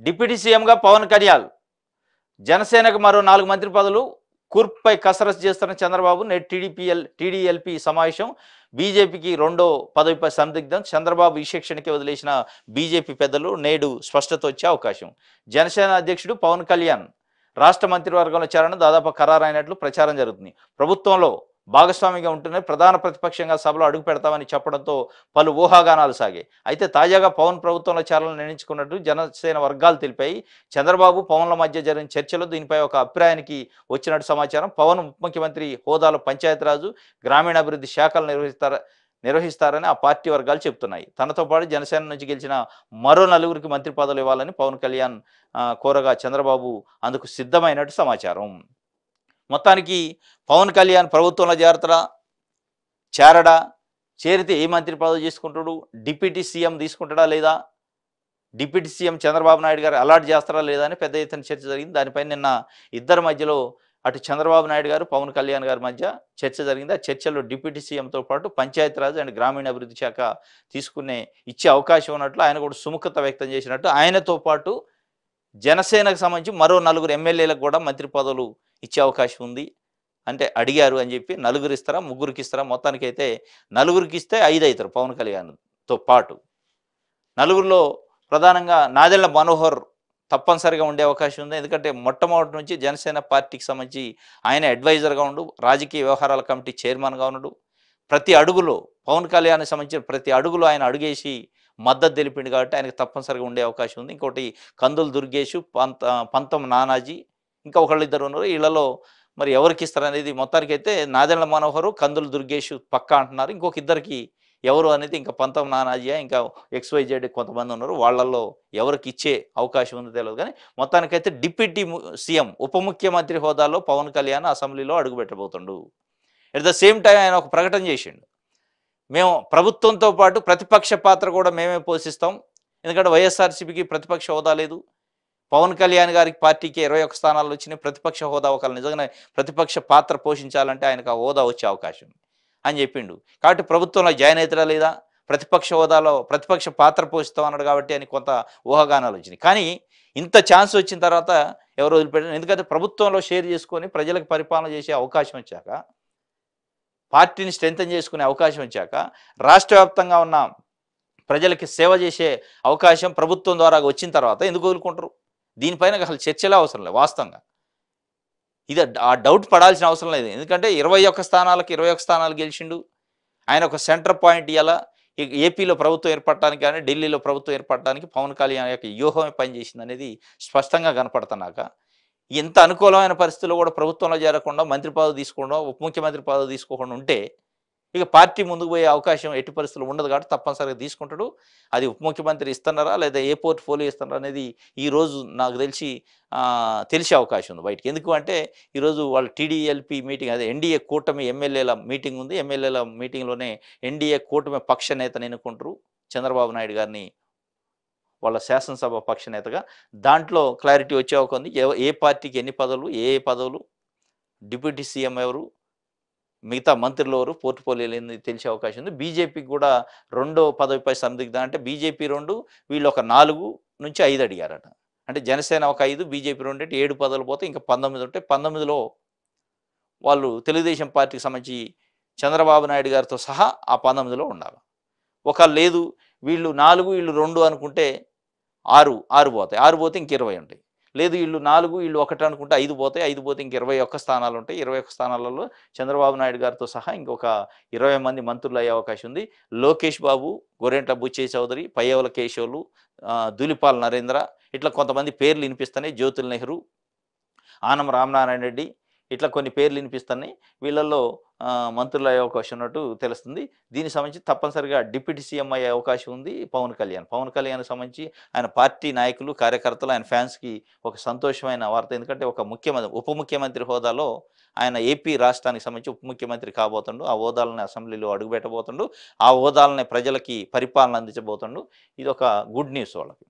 Deputy సీఎంగా పవన్ కళ్యాణ్, జనసేనకు మరో 4 మంత్రి పదవులు. కూర్పుపై కసరత్తు చేస్తున్న చంద్రబాబు నేడు టీడీఎల్పీ సమావేశం. బీజేపీకి రెండో పదవిపై సందిగ్ధం. చంద్రబాబు విశేషణకి వదిలేసిన బీజేపీ పెద్దలు నేడు స్పష్టత వచ్చే అవకాశం. జనసేన అధ్యక్షుడు పవన్ కళ్యాణ్ రాష్ట్ర మంత్రివర్గంలో చేరడం దాదాపు ఖరారైనట్లు ప్రచారం జరుగుతుంది. ప్రభుత్వంలో భాగస్వామిగా ఉంటూనే ప్రధాన ప్రతిపక్షంగా సభలో అడుగు పెడతామని చెప్పడంతో పలు ఊహాగానాలు సాగాయి. అయితే తాజాగా పవన్ ప్రభుత్వంలో చేరాలని నిర్ణయించుకున్నట్టు జనసేన వర్గాలు తెలిపాయి. చంద్రబాబు పవన్ల మధ్య జరిగిన చర్చలో దీనిపై ఒక అభిప్రాయానికి వచ్చినట్టు సమాచారం. పవన్ ఉప ముఖ్యమంత్రి హోదాలో పంచాయతీరాజు, గ్రామీణాభివృద్ధి శాఖలు నిర్వహిస్తారని ఆ పార్టీ వర్గాలు చెబుతున్నాయి. తనతో పాటు జనసేన నుంచి గెలిచిన మరో 4 మంత్రి పదవులు ఇవ్వాలని పవన్ కళ్యాణ్ కోరగా చంద్రబాబు అందుకు సిద్ధమైనట్టు సమాచారం. మొత్తానికి పవన్ కళ్యాణ్ ప్రభుత్వంలో చేరడా, చేరితే ఏ మంత్రి పదవి చేసుకుంటాడు, డిప్యూటీ సీఎం తీసుకుంటాడా లేదా, డిప్యూటీ సీఎం చంద్రబాబు నాయుడు గారు అలాట్ చేస్తారా లేదా అని పెద్ద ఎత్తున చర్చ జరిగింది. దానిపై నిన్న ఇద్దరి మధ్యలో అటు చంద్రబాబు నాయుడు గారు, పవన్ కళ్యాణ్ గారి మధ్య చర్చ జరిగింది. ఆ చర్చలో డిప్యూటీ సీఎంతో పాటు పంచాయతీరాజ్ అండ్ గ్రామీణాభివృద్ధి శాఖ ఇచ్చే అవకాశం ఉన్నట్లు ఆయన కూడా సుముఖత వ్యక్తం చేసినట్టు, ఆయనతో పాటు జనసేనకు సంబంధించి మరో 4 ఎమ్మెల్యేలకు కూడా మంత్రి పదవులు ఇచ్చే అవకాశం ఉంది అంటే అడిగారు అని చెప్పి. 4 ఇస్తారా, 3 ఇస్తారా, మొత్తానికి అయితే 4 ఇస్తే 5 అవుతారు పవన్ కళ్యాణ్తో పాటు. 4లో ప్రధానంగా నాదెళ్ల మనోహర్ తప్పనిసరిగా ఉండే అవకాశం ఉంది. ఎందుకంటే మొట్టమొదటి నుంచి జనసేన పార్టీకి సంబంధించి ఆయన అడ్వైజర్గా ఉండు, రాజకీయ వ్యవహారాల కమిటీ చైర్మన్గా ఉన్నాడు. ప్రతి అడుగులో పవన్ కళ్యాణ్కి సంబంధించిన ప్రతి అడుగులో ఆయన అడుగేసి మద్దతు తెలిపిండు కాబట్టి ఆయనకు తప్పనిసరిగా ఉండే అవకాశం ఉంది. ఇంకోటి కందులు దుర్గేష్, పంతం నానాజీ, ఇంకా ఒకళ్ళిద్దరు ఉన్నారు. వీళ్ళలో మరి ఎవరికి ఇస్తారనేది మొత్తానికైతే నాదెళ్ల మనోహరు, కందులు దుర్గేష్ పక్కా అంటున్నారు. ఇంకొక ఇద్దరికి ఎవరు అనేది ఇంకా పంతం నానాజీ, ఇంకా XYZ కొంతమంది ఉన్నారు. వాళ్ళల్లో ఎవరికి ఇచ్చే అవకాశం ఉందో తెలియదు. కానీ మొత్తానికైతే డిప్యూటీ సీఎం ఉప ముఖ్యమంత్రి హోదాలో పవన్ కళ్యాణ్ అసెంబ్లీలో అడుగుపెట్టబోతుండు. ఎట్ ద సేమ్ టైం ఆయన ఒక ప్రకటన చేసిండు. మేము ప్రభుత్వంతో పాటు ప్రతిపక్ష పాత్ర కూడా మేమే పోషిస్తాం. ఎందుకంటే వైఎస్ఆర్సీపీకి ప్రతిపక్ష హోదా లేదు. పవన్ కళ్యాణ్ గారికి పార్టీకి 21 స్థానాలు వచ్చినాయి. ప్రతిపక్ష హోదా ఒకళ్ళు నిజంగానే ప్రతిపక్ష పాత్ర పోషించాలంటే ఆయనకు ఆ హోదా వచ్చే అవకాశం అని చెప్పిండు. కాబట్టి ప్రభుత్వంలో జాయిన్ అవుతారా లేదా, ప్రతిపక్ష హోదాలో ప్రతిపక్ష పాత్ర పోషిస్తాం అన్నాడు కాబట్టి అని కొంత ఊహాగానాలు వచ్చినాయి. కానీ ఇంత ఛాన్స్ వచ్చిన తర్వాత ఎవరు వదిలిపెట్టారు. ఎందుకంటే ప్రభుత్వంలో షేర్ చేసుకొని ప్రజలకు పరిపాలన చేసే అవకాశం వచ్చాక, పార్టీని స్ట్రెంథన్ చేసుకునే అవకాశం వచ్చాక, రాష్ట్ర వ్యాప్తంగా ఉన్న ప్రజలకి సేవ చేసే అవకాశం ప్రభుత్వం ద్వారా వచ్చిన తర్వాత ఎందుకు వదులుకుంటారు? దీనిపైన అసలు చర్చలే అవసరం లేదు. వాస్తవంగా ఇది ఆ డౌట్ పడాల్సిన అవసరం లేదు. ఎందుకంటే 21 స్థానాలకు 21 స్థానాలు గెలిచిండు. ఆయన ఒక సెంటర్ పాయింట్. ఇలా ఏపీలో ప్రభుత్వం ఏర్పడటానికి కానీ ఢిల్లీలో ప్రభుత్వం ఏర్పడటానికి పవన్ కళ్యాణ్ యొక్క వ్యూహమే పనిచేసింది అనేది స్పష్టంగా కనపడుతున్నాక, ఎంత అనుకూలమైన పరిస్థితుల్లో కూడా ప్రభుత్వంలో చేరకుండా మంత్రి పదవి తీసుకోకుండా, ఉప ముఖ్యమంత్రి పదవి తీసుకోకుండా ఉంటే ఇక పార్టీ ముందుకు పోయే అవకాశం ఎట్టి పరిస్థితులు ఉండదు. కాబట్టి తప్పనిసరిగా తీసుకుంటాడు. అది ఉప ముఖ్యమంత్రి ఇస్తున్నారా లేదా ఏ పోర్ట్ఫోలియో ఇస్తున్నారా అనేది ఈరోజు నాకు తెలిసే అవకాశం ఉంది బయటికి. ఎందుకు అంటే ఈరోజు వాళ్ళు టీడీఎల్పీ మీటింగ్, అదే ఎన్డీఏ కూటమి ఎమ్మెల్యేల మీటింగ్ ఉంది. ఎమ్మెల్యేల మీటింగ్లోనే ఎన్డీఏ కూటమి పక్ష నేతను ఎన్నుకుంటారు చంద్రబాబు నాయుడు గారిని వాళ్ళ శాసనసభ పక్ష నేతగా. దాంట్లో క్లారిటీ వచ్చే అవకాశం ఉంది. ఏ పార్టీకి ఎన్ని పదవులు, ఏ పదవులు, డిప్యూటీ సీఎం ఎవరు, మిగతా మంత్రులు ఎవరు, పోర్ట్ఫోలియోలు ఏంది తెలిసే అవకాశం ఉంది. బీజేపీకి కూడా రెండో పదవిపై సందిగ్ధం. అంటే బీజేపీ 2, వీళ్ళు ఒక 4 నుంచి 5 అడిగారట. అంటే జనసేన ఒక 5, బీజేపీ 2 అంటే 7 పదవులు పోతే ఇంకా 19 ఉంటే 19లో వాళ్ళు తెలుగుదేశం పార్టీకి సంబంధించి చంద్రబాబు నాయుడు గారితో సహా ఆ 19లో ఉండాలి. ఒకళ్ళు లేదు వీళ్ళు 4 వీళ్ళు 2 అనుకుంటే 6 పోతాయి. 6 పోతే ఇంక 20 ఉంటాయి. లేదు వీళ్ళు 4 వీళ్ళు 1 అనుకుంటే 5 పోతాయి. 5 పోతే ఇంక 21 స్థానాలు ఉంటాయి. 21 స్థానాలలో చంద్రబాబు నాయుడు గారితో సహా ఇంకొక 20 మంది మంత్రులు అయ్యే అవకాశం ఉంది. లోకేష్ బాబు, గోరెంట్ల బుచ్చయ్య చౌదరి, పయ్యవుల కేశవులు, ధూళిపాల నరేంద్ర, ఇట్లా కొంతమంది పేర్లు వినిపిస్తున్నాయి. జ్యోతుల్ నెహ్రూ, ఆనం రామనారాయణ రెడ్డి, ఇట్లా కొన్ని పేర్లు వినిపిస్తున్నాయి. వీళ్ళల్లో మంత్రులు అయ్యే అవకాశం ఉన్నట్టు తెలుస్తుంది. దీనికి సంబంధించి తప్పనిసరిగా డిప్యూటీ సీఎం అయ్యే అవకాశం ఉంది పవన్ కళ్యాణ్. పవన్ కళ్యాణ్కి సంబంధించి ఆయన పార్టీ నాయకులు, కార్యకర్తలు, ఆయన ఫ్యాన్స్కి ఒక సంతోషమైన వార్త. ఎందుకంటే ఒక ఉప ముఖ్యమంత్రి హోదాలో ఆయన ఏపీ రాష్ట్రానికి సంబంధించి ఉప ముఖ్యమంత్రి కాబోతుండు. ఆ హోదాలని అసెంబ్లీలో అడుగుపెట్టబోతుండు. ఆ హోదాలని ప్రజలకి పరిపాలన అందించబోతుండు. ఇది ఒక గుడ్ న్యూస్ వాళ్ళకి.